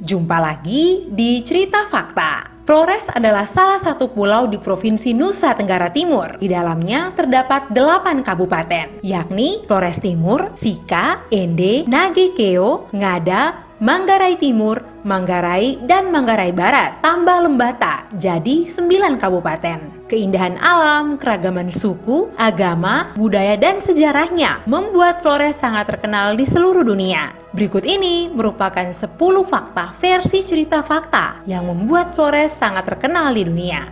Jumpa lagi di Cerita Fakta. Flores adalah salah satu pulau di Provinsi Nusa Tenggara Timur. Di dalamnya terdapat 8 kabupaten, yakni Flores Timur, Sika, Ende, Nagekeo, Ngada, Manggarai Timur, Manggarai, dan Manggarai Barat, tambah Lembata, jadi 9 kabupaten. Keindahan alam, keragaman suku, agama, budaya, dan sejarahnya membuat Flores sangat terkenal di seluruh dunia. Berikut ini merupakan 10 fakta versi Cerita Fakta yang membuat Flores sangat terkenal di dunia.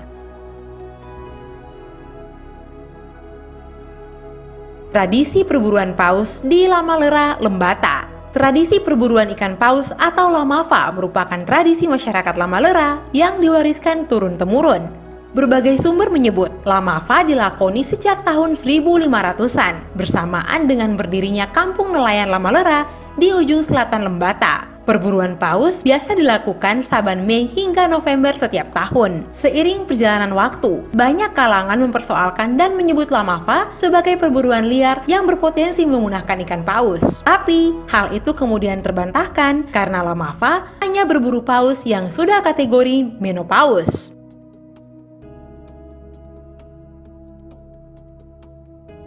Tradisi perburuan paus di Lamalera, Lembata. Tradisi perburuan ikan paus atau Lamafa merupakan tradisi masyarakat Lamalera yang diwariskan turun-temurun. Berbagai sumber menyebut Lamafa dilakoni sejak tahun 1500-an bersamaan dengan berdirinya kampung nelayan Lamalera di ujung selatan Lembata. Perburuan paus biasa dilakukan saban Mei hingga November setiap tahun. Seiring perjalanan waktu, banyak kalangan mempersoalkan dan menyebut Lamafa sebagai perburuan liar yang berpotensi menggunakan ikan paus. Tapi, hal itu kemudian terbantahkan karena Lamafa hanya berburu paus yang sudah kategori menopause.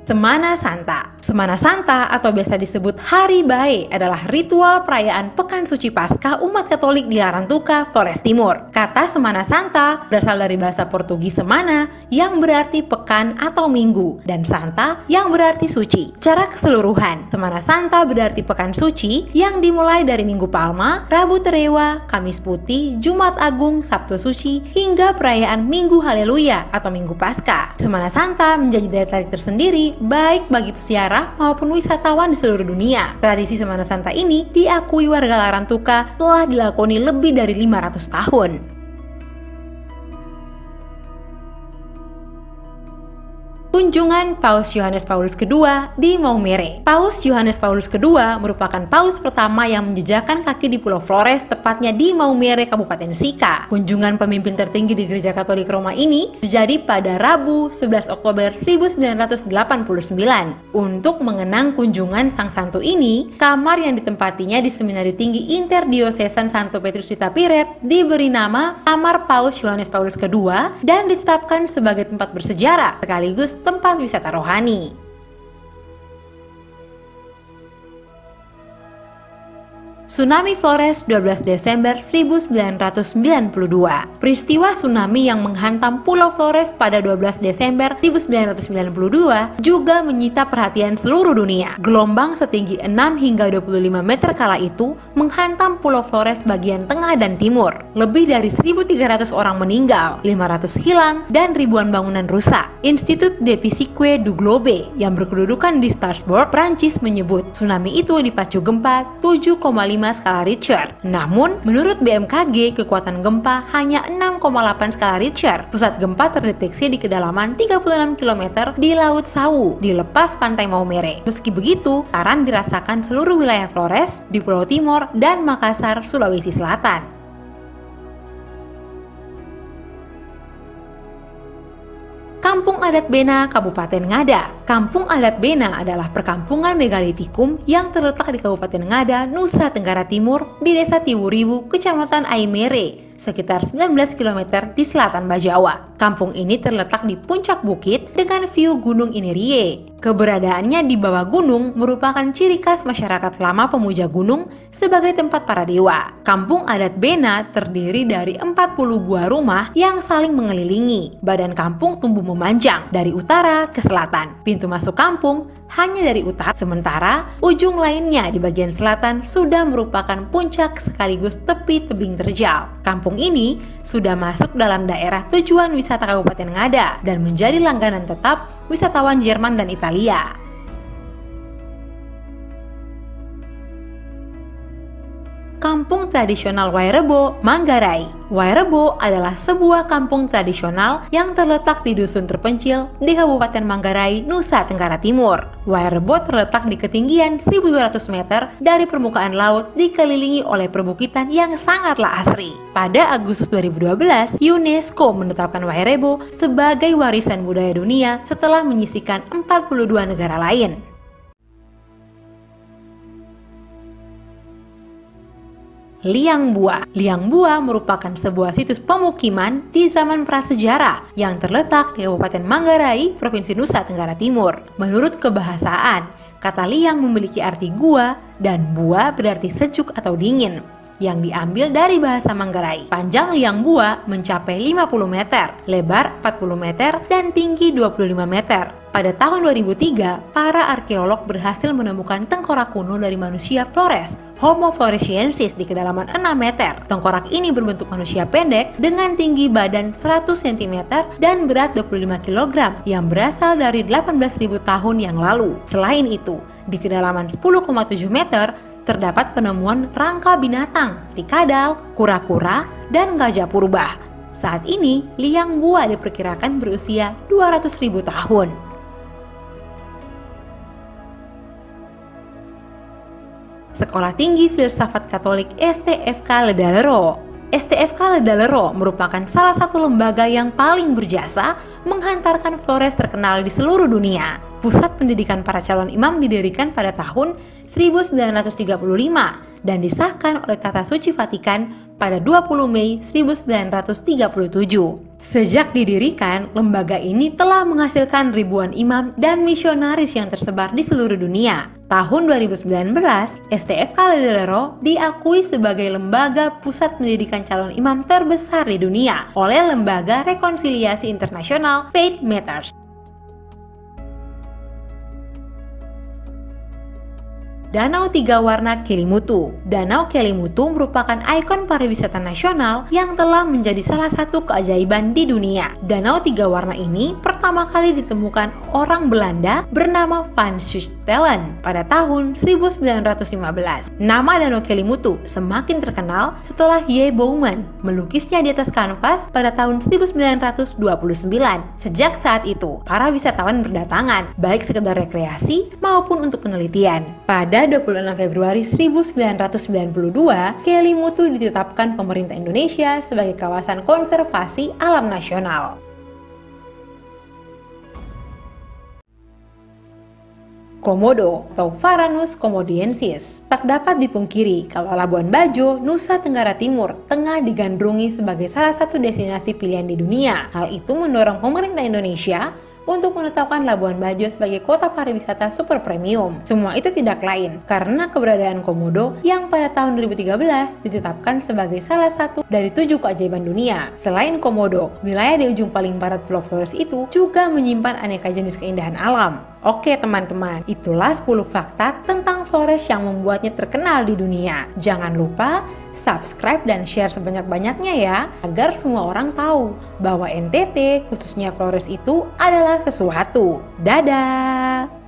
Semana Santa. Semana Santa atau biasa disebut Hari Bae adalah ritual perayaan Pekan Suci Paskah umat Katolik di Larantuka, Flores Timur. Kata Semana Santa berasal dari bahasa Portugis semana yang berarti pekan atau minggu dan Santa yang berarti suci. Secara keseluruhan, Semana Santa berarti pekan suci yang dimulai dari Minggu Palma, Rabu Terewa, Kamis Putih, Jumat Agung, Sabtu Suci, hingga perayaan Minggu Haleluya atau Minggu Paskah. Semana Santa menjadi daya tarik tersendiri baik bagi peziarah maupun wisatawan di seluruh dunia. Tradisi Semana Santa ini diakui warga Larantuka telah dilakoni lebih dari 500 tahun. Kunjungan Paus Yohanes Paulus II di Maumere. Paus Yohanes Paulus II merupakan paus pertama yang menjejakkan kaki di Pulau Flores, tepatnya di Maumere, Kabupaten Sika. Kunjungan pemimpin tertinggi di Gereja Katolik Roma ini terjadi pada Rabu 11 Oktober 1989. Untuk mengenang kunjungan Sang Santo ini, kamar yang ditempatinya di Seminari Tinggi Interdiosesan Santo Petrus di Tapiret diberi nama Kamar Paus Yohanes Paulus II dan ditetapkan sebagai tempat bersejarah sekaligus tempat wisata rohani. Tsunami Flores 12 Desember 1992. Peristiwa tsunami yang menghantam Pulau Flores pada 12 Desember 1992 juga menyita perhatian seluruh dunia. Gelombang setinggi 6 hingga 25 meter kala itu menghantam Pulau Flores bagian tengah dan timur. Lebih dari 1.300 orang meninggal, 500 hilang, dan ribuan bangunan rusak. Institut de Physique du Globe yang berkedudukan di Strasbourg, Prancis menyebut tsunami itu dipacu gempa 7,5 skala Richter. Namun, menurut BMKG, kekuatan gempa hanya 6,8 skala Richter. Pusat gempa terdeteksi di kedalaman 36 km di Laut Sawu, di lepas pantai Maumere. Meski begitu, getaran dirasakan seluruh wilayah Flores, di Pulau Timur, dan Makassar, Sulawesi Selatan. Kampung Adat Bena, Kabupaten Ngada. Kampung Adat Bena adalah perkampungan megalitikum yang terletak di Kabupaten Ngada, Nusa Tenggara Timur, di Desa Tiwuriwu, Kecamatan Aimere, sekitar 19 km di selatan Bajawa. Kampung ini terletak di puncak bukit dengan view Gunung Inerie. Keberadaannya di bawah gunung merupakan ciri khas masyarakat lama pemuja gunung sebagai tempat para dewa. Kampung Adat Bena terdiri dari 40 buah rumah yang saling mengelilingi. Badan kampung tumbuh memanjang dari utara ke selatan. Pintu masuk kampung hanya dari utara, sementara ujung lainnya di bagian selatan sudah merupakan puncak sekaligus tepi tebing terjal. Kampung ini sudah masuk dalam daerah tujuan wisata Kabupaten Ngada dan menjadi langganan tetap wisatawan Jerman dan Italia. Kampung tradisional Wairebo, Manggarai. Wairebo adalah sebuah kampung tradisional yang terletak di dusun terpencil di Kabupaten Manggarai, Nusa Tenggara Timur. Wairebo terletak di ketinggian 1.200 meter dari permukaan laut, dikelilingi oleh perbukitan yang sangatlah asri. Pada Agustus 2012, UNESCO menetapkan Wairebo sebagai warisan budaya dunia setelah menyisihkan 42 negara lain. Liang Bua. Liang Bua merupakan sebuah situs pemukiman di zaman prasejarah yang terletak di Kabupaten Manggarai, Provinsi Nusa Tenggara Timur. Menurut kebahasaan, kata liang memiliki arti gua dan bua berarti sejuk atau dingin, yang diambil dari bahasa Manggarai. Panjang liang bua mencapai 50 meter, lebar 40 meter, dan tinggi 25 meter. Pada tahun 2003, para arkeolog berhasil menemukan tengkorak kuno dari manusia Flores, Homo floresiensis, di kedalaman 6 meter. Tengkorak ini berbentuk manusia pendek dengan tinggi badan 100 cm dan berat 25 kg yang berasal dari 18.000 tahun yang lalu. Selain itu, di kedalaman 10,7 meter, terdapat penemuan rangka binatang, tikadal, kura-kura, dan gajah purba. Saat ini, liang bua diperkirakan berusia 200.000 tahun. Sekolah Tinggi Filsafat Katolik STFK Ledalero. STFK Ledalero merupakan salah satu lembaga yang paling berjasa menghantarkan Flores terkenal di seluruh dunia. Pusat pendidikan para calon imam didirikan pada tahun 1935 dan disahkan oleh Tata Suci Vatikan pada 20 Mei 1937. Sejak didirikan, lembaga ini telah menghasilkan ribuan imam dan misionaris yang tersebar di seluruh dunia. Tahun 2019, STFK Ledalero diakui sebagai lembaga pusat pendidikan calon imam terbesar di dunia oleh Lembaga Rekonsiliasi Internasional Faith Matters. Danau Tiga Warna Kelimutu. Danau Kelimutu merupakan ikon pariwisata nasional yang telah menjadi salah satu keajaiban di dunia. Danau Tiga Warna ini pertama kali ditemukan orang Belanda bernama Van Sustelen pada tahun 1915. Nama Danau Kelimutu semakin terkenal setelah J. Bouwman melukisnya di atas kanvas pada tahun 1929. Sejak saat itu, para wisatawan berdatangan, baik sekedar rekreasi maupun untuk penelitian. Pada 26 Februari 1992, Kelimutu ditetapkan pemerintah Indonesia sebagai kawasan konservasi alam nasional. Komodo atau Varanus komodiensis. Tak dapat dipungkiri kalau Labuan Bajo, Nusa Tenggara Timur tengah digandrungi sebagai salah satu destinasi pilihan di dunia. Hal itu mendorong pemerintah Indonesia untuk menetapkan Labuan Bajo sebagai kota pariwisata super premium. Semua itu tidak lain karena keberadaan Komodo yang pada tahun 2013 ditetapkan sebagai salah satu dari 7 keajaiban dunia. Selain Komodo, wilayah di ujung paling barat Pulau Flores itu juga menyimpan aneka jenis keindahan alam. Oke teman-teman, itulah 10 fakta tentang Flores yang membuatnya terkenal di dunia. Jangan lupa subscribe dan share sebanyak-banyaknya ya, agar semua orang tahu bahwa NTT, khususnya Flores itu adalah sesuatu. Dadah!